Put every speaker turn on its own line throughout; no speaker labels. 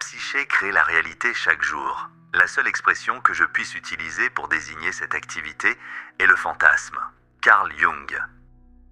psyché crée la réalité chaque jour. La seule expression que je puisse utiliser pour désigner cette activité est le fantasme. Carl Jung.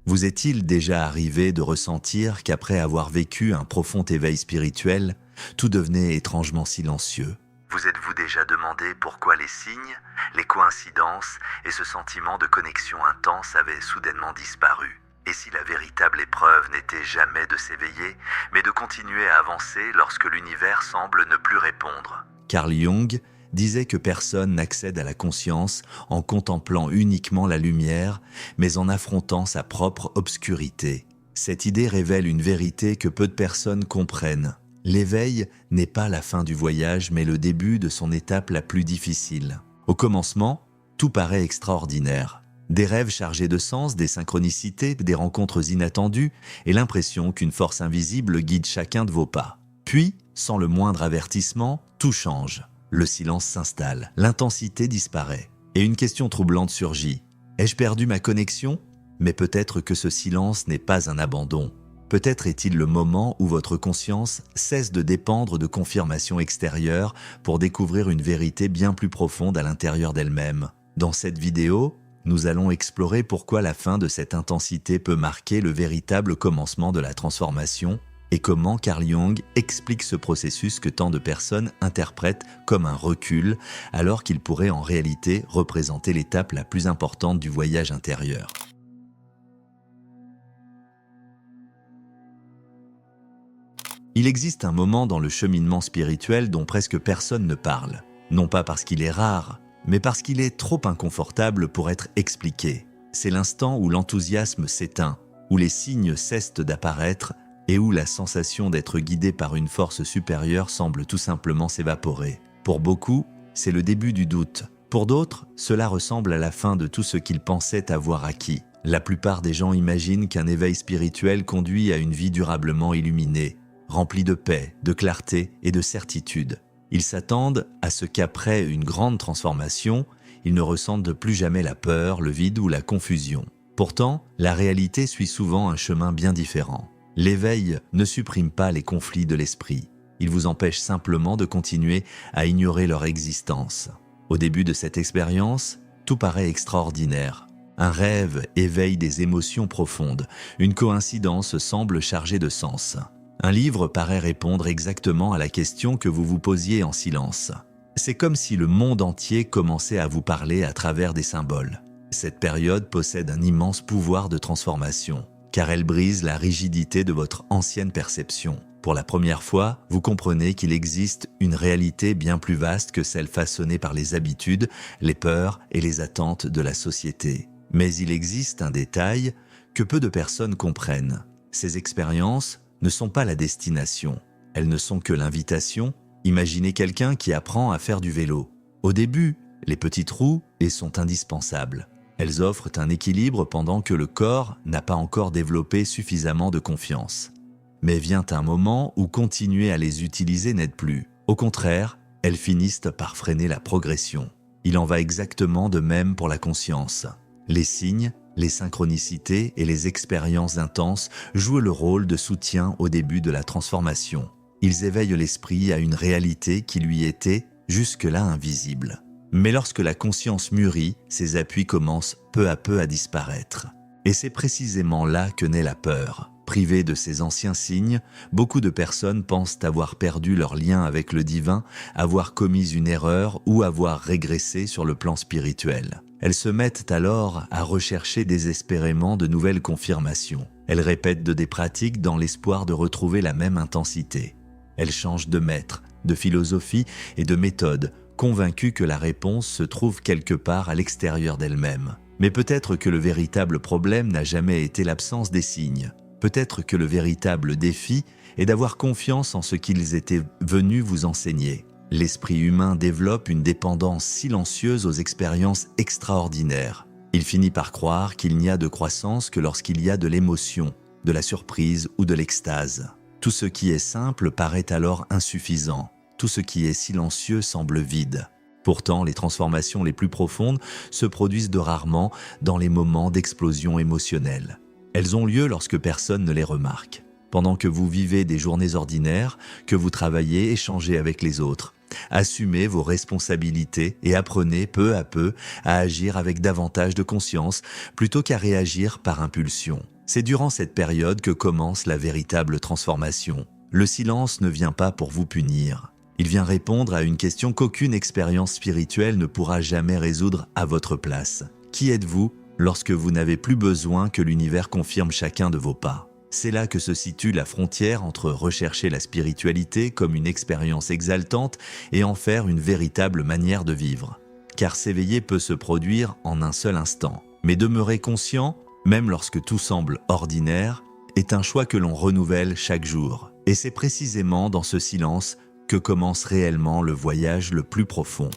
Vous est-il déjà arrivé de ressentir qu'après avoir vécu un profond éveil spirituel, tout devenait étrangement silencieux?
Vous êtes-vous déjà demandé pourquoi les signes, les coïncidences et ce sentiment de connexion intense avaient soudainement disparu? Et si la véritable épreuve n'était jamais de s'éveiller, mais de continuer à avancer lorsque l'univers semble ne plus répondre?
Carl Jung disait que personne n'accède à la conscience en contemplant uniquement la lumière, mais en affrontant sa propre obscurité. Cette idée révèle une vérité que peu de personnes comprennent. L'éveil n'est pas la fin du voyage, mais le début de son étape la plus difficile. Au commencement, tout paraît extraordinaire. Des rêves chargés de sens, des synchronicités, des rencontres inattendues et l'impression qu'une force invisible guide chacun de vos pas. Puis, sans le moindre avertissement, tout change. Le silence s'installe, l'intensité disparaît et une question troublante surgit. Ai-je perdu ma connexion? Mais peut-être que ce silence n'est pas un abandon. Peut-être est-il le moment où votre conscience cesse de dépendre de confirmations extérieures pour découvrir une vérité bien plus profonde à l'intérieur d'elle-même. Dans cette vidéo, nous allons explorer pourquoi la fin de cette intensité peut marquer le véritable commencement de la transformation et comment Carl Jung explique ce processus que tant de personnes interprètent comme un recul, alors qu'il pourrait en réalité représenter l'étape la plus importante du voyage intérieur. Il existe un moment dans le cheminement spirituel dont presque personne ne parle, non pas parce qu'il est rare, mais parce qu'il est trop inconfortable pour être expliqué. C'est l'instant où l'enthousiasme s'éteint, où les signes cessent d'apparaître, et où la sensation d'être guidé par une force supérieure semble tout simplement s'évaporer. Pour beaucoup, c'est le début du doute. Pour d'autres, cela ressemble à la fin de tout ce qu'ils pensaient avoir acquis. La plupart des gens imaginent qu'un éveil spirituel conduit à une vie durablement illuminée, remplie de paix, de clarté et de certitude. Ils s'attendent à ce qu'après une grande transformation, ils ne ressentent plus jamais la peur, le vide ou la confusion. Pourtant, la réalité suit souvent un chemin bien différent. L'éveil ne supprime pas les conflits de l'esprit. Il vous empêche simplement de continuer à ignorer leur existence. Au début de cette expérience, tout paraît extraordinaire. Un rêve éveille des émotions profondes. Une coïncidence semble chargée de sens. Un livre paraît répondre exactement à la question que vous vous posiez en silence. C'est comme si le monde entier commençait à vous parler à travers des symboles. Cette période possède un immense pouvoir de transformation, car elle brise la rigidité de votre ancienne perception. Pour la première fois, vous comprenez qu'il existe une réalité bien plus vaste que celle façonnée par les habitudes, les peurs et les attentes de la société. Mais il existe un détail que peu de personnes comprennent. Ces expériences ne sont pas la destination. Elles ne sont que l'invitation. Imaginez quelqu'un qui apprend à faire du vélo. Au début, les petites roues sont indispensables. Elles offrent un équilibre pendant que le corps n'a pas encore développé suffisamment de confiance. Mais vient un moment où continuer à les utiliser n'aide plus. Au contraire, elles finissent par freiner la progression. Il en va exactement de même pour la conscience. Les signes, les synchronicités et les expériences intenses jouent le rôle de soutien au début de la transformation. Ils éveillent l'esprit à une réalité qui lui était jusque-là invisible. Mais lorsque la conscience mûrit, ses appuis commencent peu à peu à disparaître. Et c'est précisément là que naît la peur. Privées de ces anciens signes, beaucoup de personnes pensent avoir perdu leur lien avec le divin, avoir commis une erreur ou avoir régressé sur le plan spirituel. Elles se mettent alors à rechercher désespérément de nouvelles confirmations. Elles répètent des pratiques dans l'espoir de retrouver la même intensité. Elles changent de maître, de philosophie et de méthode, convaincues que la réponse se trouve quelque part à l'extérieur d'elles-mêmes. Mais peut-être que le véritable problème n'a jamais été l'absence des signes. Peut-être que le véritable défi est d'avoir confiance en ce qu'ils étaient venus vous enseigner. L'esprit humain développe une dépendance silencieuse aux expériences extraordinaires. Il finit par croire qu'il n'y a de croissance que lorsqu'il y a de l'émotion, de la surprise ou de l'extase. Tout ce qui est simple paraît alors insuffisant. Tout ce qui est silencieux semble vide. Pourtant, les transformations les plus profondes se produisent de rarement dans les moments d'explosion émotionnelle. Elles ont lieu lorsque personne ne les remarque. pendant que vous vivez des journées ordinaires, que vous travaillez, échangez avec les autres. Assumez vos responsabilités et apprenez peu à peu à agir avec davantage de conscience plutôt qu'à réagir par impulsion. C'est durant cette période que commence la véritable transformation. Le silence ne vient pas pour vous punir. Il vient répondre à une question qu'aucune expérience spirituelle ne pourra jamais résoudre à votre place. Qui êtes-vous lorsque vous n'avez plus besoin que l'univers confirme chacun de vos pas? C'est là que se situe la frontière entre rechercher la spiritualité comme une expérience exaltante et en faire une véritable manière de vivre. Car s'éveiller peut se produire en un seul instant. Mais demeurer conscient, même lorsque tout semble ordinaire, est un choix que l'on renouvelle chaque jour. Et c'est précisément dans ce silence que commence réellement le voyage le plus profond.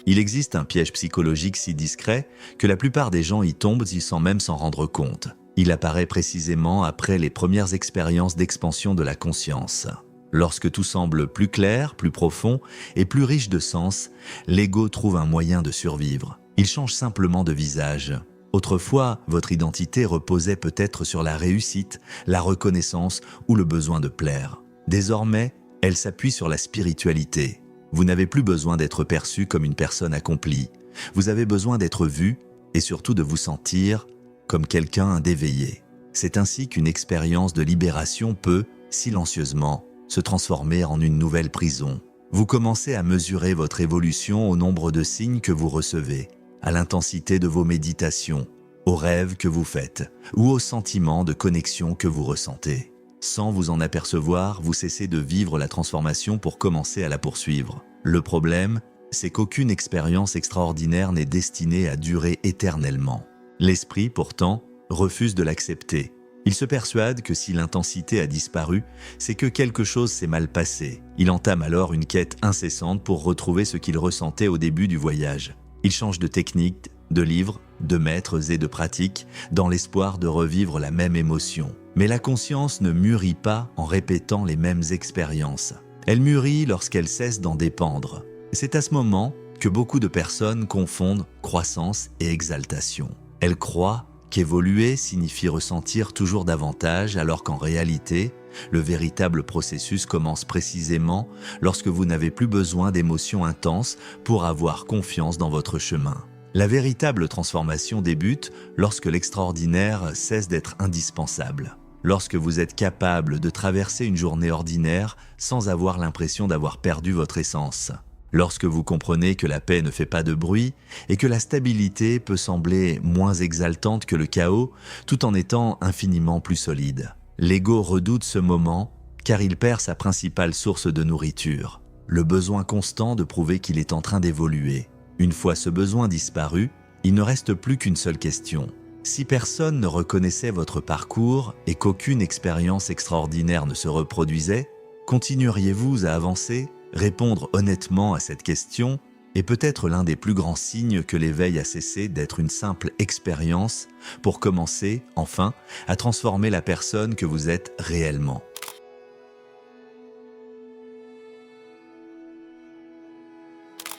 Il existe un piège psychologique si discret que la plupart des gens y tombent sans même s'en rendre compte. Il apparaît précisément après les premières expériences d'expansion de la conscience. Lorsque tout semble plus clair, plus profond et plus riche de sens, l'ego trouve un moyen de survivre. Il change simplement de visage. Autrefois, votre identité reposait peut-être sur la réussite, la reconnaissance ou le besoin de plaire. Désormais, elle s'appuie sur la spiritualité. Vous n'avez plus besoin d'être perçu comme une personne accomplie. Vous avez besoin d'être vu et surtout de vous sentir comme quelqu'un d'éveillé. C'est ainsi qu'une expérience de libération peut, silencieusement, se transformer en une nouvelle prison. Vous commencez à mesurer votre évolution au nombre de signes que vous recevez, à l'intensité de vos méditations, aux rêves que vous faites ou aux sentiments de connexion que vous ressentez. Sans vous en apercevoir, vous cessez de vivre la transformation pour commencer à la poursuivre. Le problème, c'est qu'aucune expérience extraordinaire n'est destinée à durer éternellement. L'esprit, pourtant, refuse de l'accepter. Il se persuade que si l'intensité a disparu, c'est que quelque chose s'est mal passé. Il entame alors une quête incessante pour retrouver ce qu'il ressentait au début du voyage. Il change de technique, de livres, de maîtres et de pratiques, dans l'espoir de revivre la même émotion. Mais la conscience ne mûrit pas en répétant les mêmes expériences. Elle mûrit lorsqu'elle cesse d'en dépendre. C'est à ce moment que beaucoup de personnes confondent croissance et exaltation. Elles croient qu'évoluer signifie ressentir toujours davantage, alors qu'en réalité, le véritable processus commence précisément lorsque vous n'avez plus besoin d'émotions intenses pour avoir confiance dans votre chemin. La véritable transformation débute lorsque l'extraordinaire cesse d'être indispensable. Lorsque vous êtes capable de traverser une journée ordinaire sans avoir l'impression d'avoir perdu votre essence. Lorsque vous comprenez que la paix ne fait pas de bruit et que la stabilité peut sembler moins exaltante que le chaos tout en étant infiniment plus solide. L'ego redoute ce moment car il perd sa principale source de nourriture, le besoin constant de prouver qu'il est en train d'évoluer. Une fois ce besoin disparu, il ne reste plus qu'une seule question. Si personne ne reconnaissait votre parcours et qu'aucune expérience extraordinaire ne se reproduisait, continueriez-vous à avancer? Répondre honnêtement à cette question est peut-être l'un des plus grands signes que l'éveil a cessé d'être une simple expérience pour commencer, enfin, à transformer la personne que vous êtes réellement.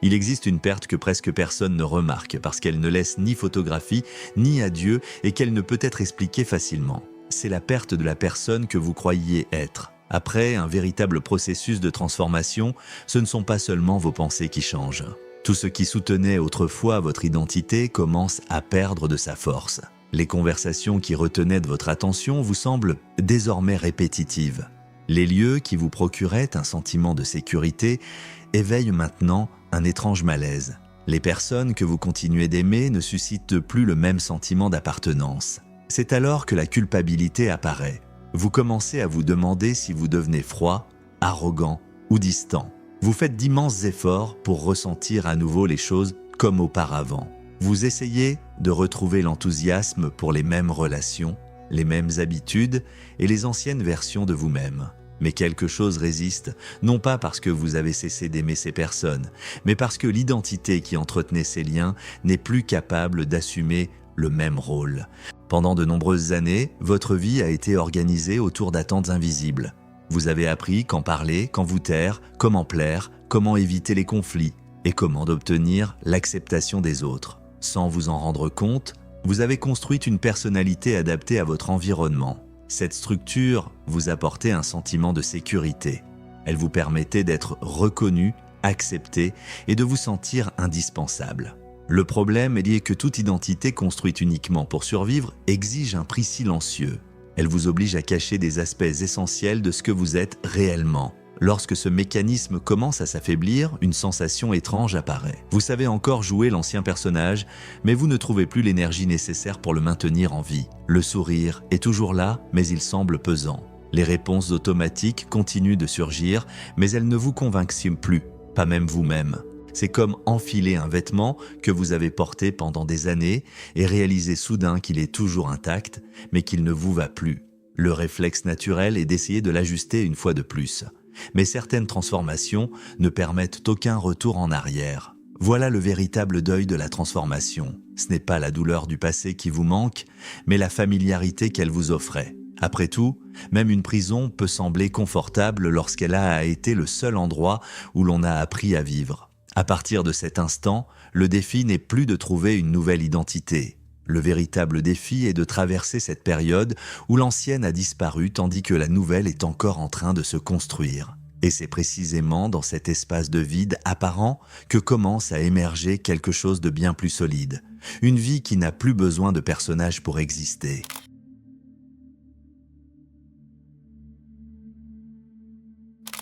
Il existe une perte que presque personne ne remarque parce qu'elle ne laisse ni photographie ni adieu et qu'elle ne peut être expliquée facilement. C'est la perte de la personne que vous croyiez être. Après un véritable processus de transformation, ce ne sont pas seulement vos pensées qui changent. Tout ce qui soutenait autrefois votre identité commence à perdre de sa force. Les conversations qui retenaient de votre attention vous semblent désormais répétitives. Les lieux qui vous procuraient un sentiment de sécurité éveillent maintenant un étrange malaise. Les personnes que vous continuez d'aimer ne suscitent plus le même sentiment d'appartenance. C'est alors que la culpabilité apparaît. Vous commencez à vous demander si vous devenez froid, arrogant ou distant. Vous faites d'immenses efforts pour ressentir à nouveau les choses comme auparavant. Vous essayez de retrouver l'enthousiasme pour les mêmes relations, les mêmes habitudes et les anciennes versions de vous-même. Mais quelque chose résiste, non pas parce que vous avez cessé d'aimer ces personnes, mais parce que l'identité qui entretenait ces liens n'est plus capable d'assumer le même rôle. Pendant de nombreuses années, votre vie a été organisée autour d'attentes invisibles. Vous avez appris quand parler, quand vous taire, comment plaire, comment éviter les conflits et comment obtenir l'acceptation des autres. Sans vous en rendre compte, Vous avez construit une personnalité adaptée à votre environnement. Cette structure vous apportait un sentiment de sécurité. Elle vous permettait d'être reconnu, accepté et de vous sentir indispensable. Le problème est lié que toute identité construite uniquement pour survivre exige un prix silencieux. Elle vous oblige à cacher des aspects essentiels de ce que vous êtes réellement. Lorsque ce mécanisme commence à s'affaiblir, une sensation étrange apparaît. Vous savez encore jouer l'ancien personnage, mais vous ne trouvez plus l'énergie nécessaire pour le maintenir en vie. Le sourire est toujours là, mais il semble pesant. Les réponses automatiques continuent de surgir, mais elles ne vous convainquent plus, pas même vous-même. C'est comme enfiler un vêtement que vous avez porté pendant des années et réaliser soudain qu'il est toujours intact, mais qu'il ne vous va plus. Le réflexe naturel est d'essayer de l'ajuster une fois de plus. Mais certaines transformations ne permettent aucun retour en arrière. Voilà le véritable deuil de la transformation. Ce n'est pas la douleur du passé qui vous manque, mais la familiarité qu'elle vous offrait. Après tout, même une prison peut sembler confortable lorsqu'elle a été le seul endroit où l'on a appris à vivre. À partir de cet instant, le défi n'est plus de trouver une nouvelle identité. Le véritable défi est de traverser cette période où l'ancienne a disparu tandis que la nouvelle est encore en train de se construire. Et c'est précisément dans cet espace de vide apparent que commence à émerger quelque chose de bien plus solide. Une vie qui n'a plus besoin de personnages pour exister.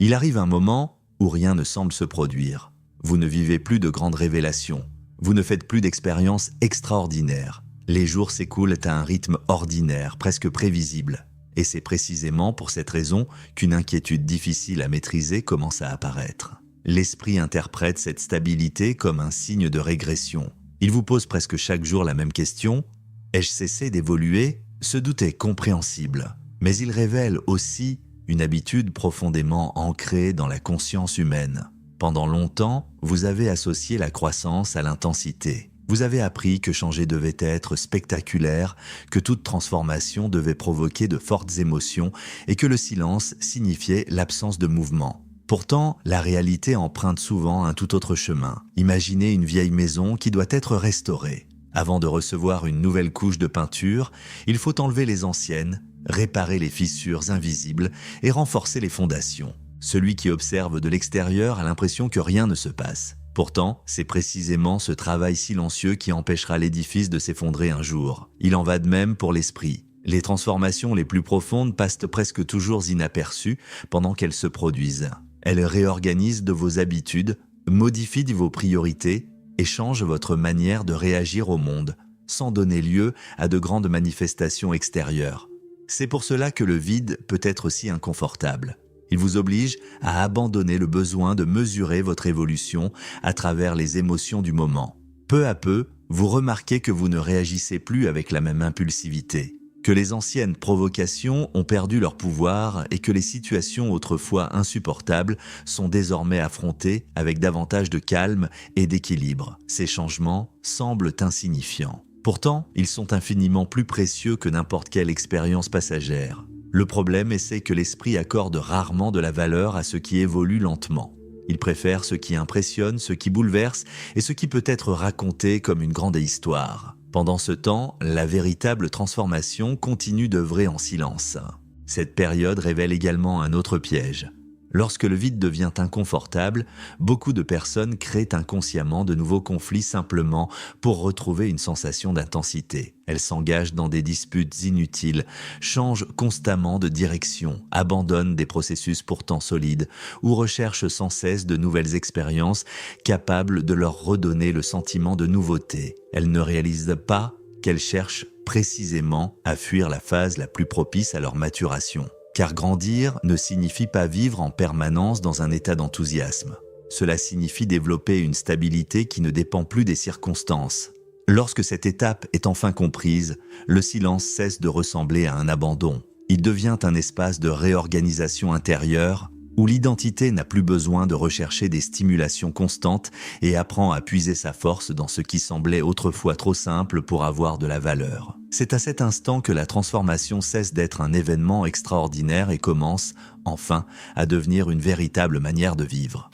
Il arrive un moment où rien ne semble se produire. Vous ne vivez plus de grandes révélations. Vous ne faites plus d'expériences extraordinaires. Les jours s'écoulent à un rythme ordinaire, presque prévisible. Et c'est précisément pour cette raison qu'une inquiétude difficile à maîtriser commence à apparaître. L'esprit interprète cette stabilité comme un signe de régression. Il vous pose presque chaque jour la même question. Ai-je cessé d'évoluer ? Ce doute est compréhensible. Mais il révèle aussi une habitude profondément ancrée dans la conscience humaine. Pendant longtemps, vous avez associé la croissance à l'intensité. Vous avez appris que changer devait être spectaculaire, que toute transformation devait provoquer de fortes émotions et que le silence signifiait l'absence de mouvement. Pourtant, la réalité emprunte souvent un tout autre chemin. Imaginez une vieille maison qui doit être restaurée. Avant de recevoir une nouvelle couche de peinture, il faut enlever les anciennes, réparer les fissures invisibles et renforcer les fondations. Celui qui observe de l'extérieur a l'impression que rien ne se passe. Pourtant, c'est précisément ce travail silencieux qui empêchera l'édifice de s'effondrer un jour. Il en va de même pour l'esprit. Les transformations les plus profondes passent presque toujours inaperçues pendant qu'elles se produisent. Elles réorganisent de vos habitudes, modifient de vos priorités et changent votre manière de réagir au monde, sans donner lieu à de grandes manifestations extérieures. C'est pour cela que le vide peut être aussi inconfortable. Il vous oblige à abandonner le besoin de mesurer votre évolution à travers les émotions du moment. Peu à peu, vous remarquez que vous ne réagissez plus avec la même impulsivité, que les anciennes provocations ont perdu leur pouvoir et que les situations autrefois insupportables sont désormais affrontées avec davantage de calme et d'équilibre. Ces changements semblent insignifiants. Pourtant, ils sont infiniment plus précieux que n'importe quelle expérience passagère. Le problème c'est que l'esprit accorde rarement de la valeur à ce qui évolue lentement. Il préfère ce qui impressionne, ce qui bouleverse et ce qui peut être raconté comme une grande histoire. Pendant ce temps, la véritable transformation continue d'œuvrer en silence. Cette période révèle également un autre piège. Lorsque le vide devient inconfortable, beaucoup de personnes créent inconsciemment de nouveaux conflits simplement pour retrouver une sensation d'intensité. Elles s'engagent dans des disputes inutiles, changent constamment de direction, abandonnent des processus pourtant solides ou recherchent sans cesse de nouvelles expériences capables de leur redonner le sentiment de nouveauté. Elles ne réalisent pas qu'elles cherchent précisément à fuir la phase la plus propice à leur maturation. Car grandir ne signifie pas vivre en permanence dans un état d'enthousiasme. Cela signifie développer une stabilité qui ne dépend plus des circonstances. Lorsque cette étape est enfin comprise, le silence cesse de ressembler à un abandon. Il devient un espace de réorganisation intérieure où l'identité n'a plus besoin de rechercher des stimulations constantes et apprend à puiser sa force dans ce qui semblait autrefois trop simple pour avoir de la valeur. C'est à cet instant que la transformation cesse d'être un événement extraordinaire et commence, enfin, à devenir une véritable manière de vivre.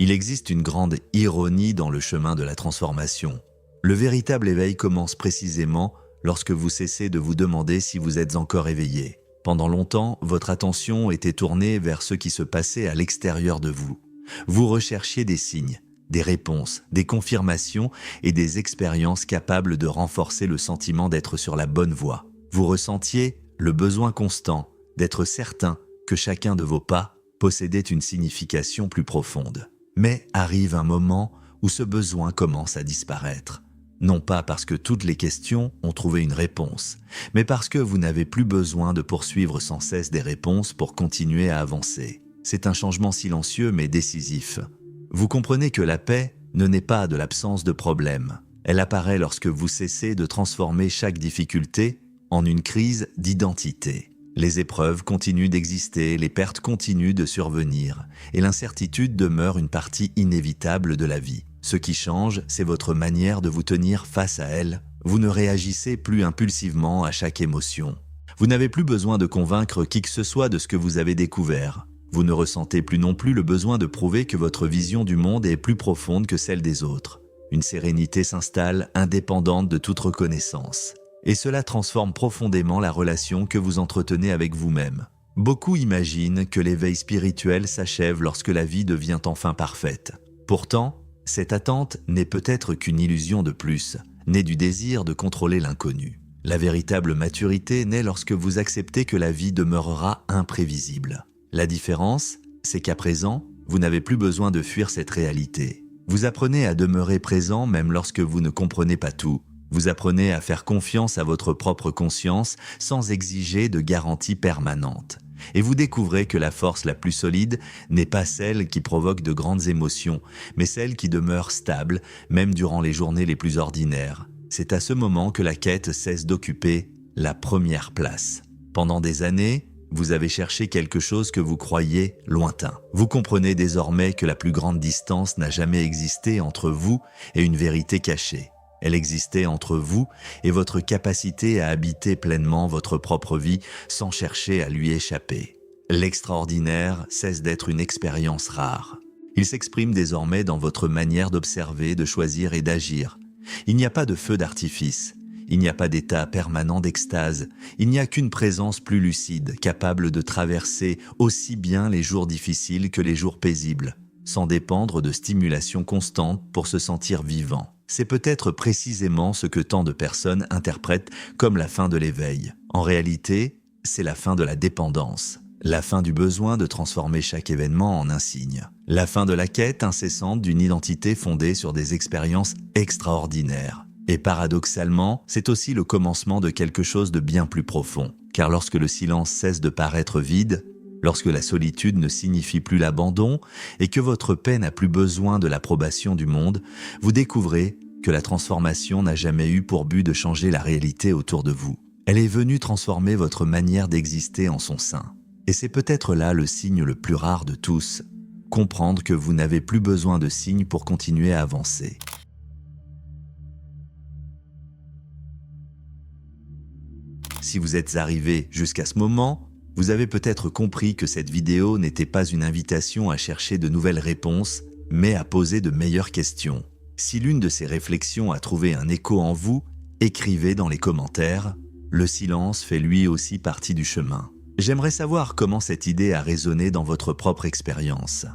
Il existe une grande ironie dans le chemin de la transformation. Le véritable éveil commence précisément lorsque vous cessez de vous demander si vous êtes encore éveillé. Pendant longtemps, votre attention était tournée vers ce qui se passait à l'extérieur de vous. Vous recherchiez des signes, des réponses, des confirmations et des expériences capables de renforcer le sentiment d'être sur la bonne voie. Vous ressentiez le besoin constant d'être certain que chacun de vos pas possédait une signification plus profonde. Mais arrive un moment où ce besoin commence à disparaître. Non pas parce que toutes les questions ont trouvé une réponse, mais parce que vous n'avez plus besoin de poursuivre sans cesse des réponses pour continuer à avancer. C'est un changement silencieux mais décisif. Vous comprenez que la paix ne naît pas de l'absence de problème. Elle apparaît lorsque vous cessez de transformer chaque difficulté en une crise d'identité. Les épreuves continuent d'exister, les pertes continuent de survenir, et l'incertitude demeure une partie inévitable de la vie. Ce qui change, c'est votre manière de vous tenir face à elle. Vous ne réagissez plus impulsivement à chaque émotion. Vous n'avez plus besoin de convaincre qui que ce soit de ce que vous avez découvert. Vous ne ressentez plus non plus le besoin de prouver que votre vision du monde est plus profonde que celle des autres. Une sérénité s'installe, indépendante de toute reconnaissance. Et cela transforme profondément la relation que vous entretenez avec vous-même. Beaucoup imaginent que l'éveil spirituel s'achève lorsque la vie devient enfin parfaite. Pourtant, cette attente n'est peut-être qu'une illusion de plus, née du désir de contrôler l'inconnu. La véritable maturité naît lorsque vous acceptez que la vie demeurera imprévisible. La différence, c'est qu'à présent, vous n'avez plus besoin de fuir cette réalité. Vous apprenez à demeurer présent même lorsque vous ne comprenez pas tout. Vous apprenez à faire confiance à votre propre conscience sans exiger de garanties permanentes. Et vous découvrez que la force la plus solide n'est pas celle qui provoque de grandes émotions, mais celle qui demeure stable, même durant les journées les plus ordinaires. C'est à ce moment que la quête cesse d'occuper la première place. Pendant des années, vous avez cherché quelque chose que vous croyiez lointain. Vous comprenez désormais que la plus grande distance n'a jamais existé entre vous et une vérité cachée. Elle existait entre vous et votre capacité à habiter pleinement votre propre vie sans chercher à lui échapper. L'extraordinaire cesse d'être une expérience rare. Il s'exprime désormais dans votre manière d'observer, de choisir et d'agir. Il n'y a pas de feu d'artifice. Il n'y a pas d'état permanent d'extase. Il n'y a qu'une présence plus lucide, capable de traverser aussi bien les jours difficiles que les jours paisibles, sans dépendre de stimulation constante pour se sentir vivant. C'est peut-être précisément ce que tant de personnes interprètent comme la fin de l'éveil. En réalité, c'est la fin de la dépendance, la fin du besoin de transformer chaque événement en un signe, la fin de la quête incessante d'une identité fondée sur des expériences extraordinaires. Et paradoxalement, c'est aussi le commencement de quelque chose de bien plus profond, car lorsque le silence cesse de paraître vide, lorsque la solitude ne signifie plus l'abandon et que votre paix n'a plus besoin de l'approbation du monde, vous découvrez que la transformation n'a jamais eu pour but de changer la réalité autour de vous. Elle est venue transformer votre manière d'exister en son sein. Et c'est peut-être là le signe le plus rare de tous, comprendre que vous n'avez plus besoin de signes pour continuer à avancer. Si vous êtes arrivé jusqu'à ce moment, vous avez peut-être compris que cette vidéo n'était pas une invitation à chercher de nouvelles réponses, mais à poser de meilleures questions. Si l'une de ces réflexions a trouvé un écho en vous, écrivez dans les commentaires. Le silence fait lui aussi partie du chemin. J'aimerais savoir comment cette idée a résonné dans votre propre expérience.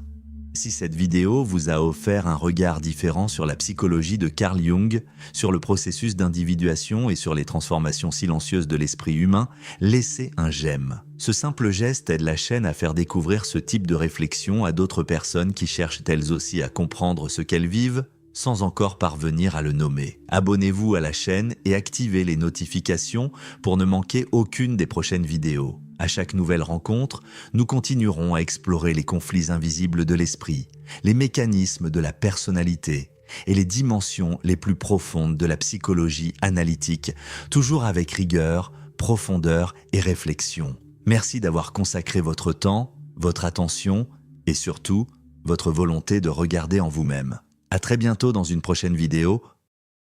Si cette vidéo vous a offert un regard différent sur la psychologie de Carl Jung, sur le processus d'individuation et sur les transformations silencieuses de l'esprit humain, laissez un j'aime. Ce simple geste aide la chaîne à faire découvrir ce type de réflexion à d'autres personnes qui cherchent elles aussi à comprendre ce qu'elles vivent, sans encore parvenir à le nommer. Abonnez-vous à la chaîne et activez les notifications pour ne manquer aucune des prochaines vidéos. À chaque nouvelle rencontre, nous continuerons à explorer les conflits invisibles de l'esprit, les mécanismes de la personnalité et les dimensions les plus profondes de la psychologie analytique, toujours avec rigueur, profondeur et réflexion. Merci d'avoir consacré votre temps, votre attention et surtout, votre volonté de regarder en vous-même. À très bientôt dans une prochaine vidéo